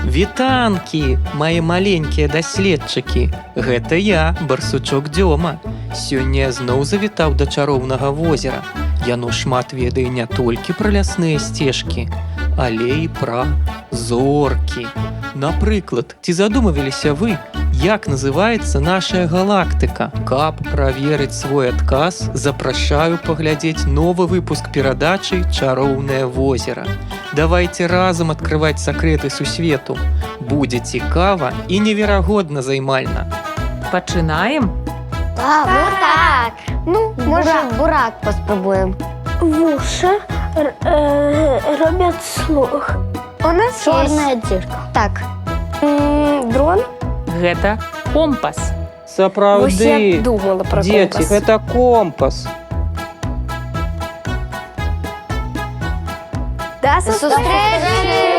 Вітанкі, мои маленькія даследчыкі. Гэта я, барсучок Дзёма. Сёння я зноў завітаў да чароўнага возера. Яно шмат ведае не толькі пра лясныя сцежкі, але і пра зоркі. Напрыклад, ці задумываліся вы, як называецца нашая галактыка? Каб праверыць свой адказ, запрашаю паглядзець новы выпуск перадачы «Чароўнае возера». Давайте разам адкрываць сакрэты сусвету. Будзе цікава і неверагодна займальна. Пачынаем? Так. Ну, може, бурак поспробуємо. Вуша роблять слух. У нас Чорна дірка. Так. Дрон? Гэта компас. Ось я Сапраўды, думала про дзеці, компас. гэта компас. До зустрічі!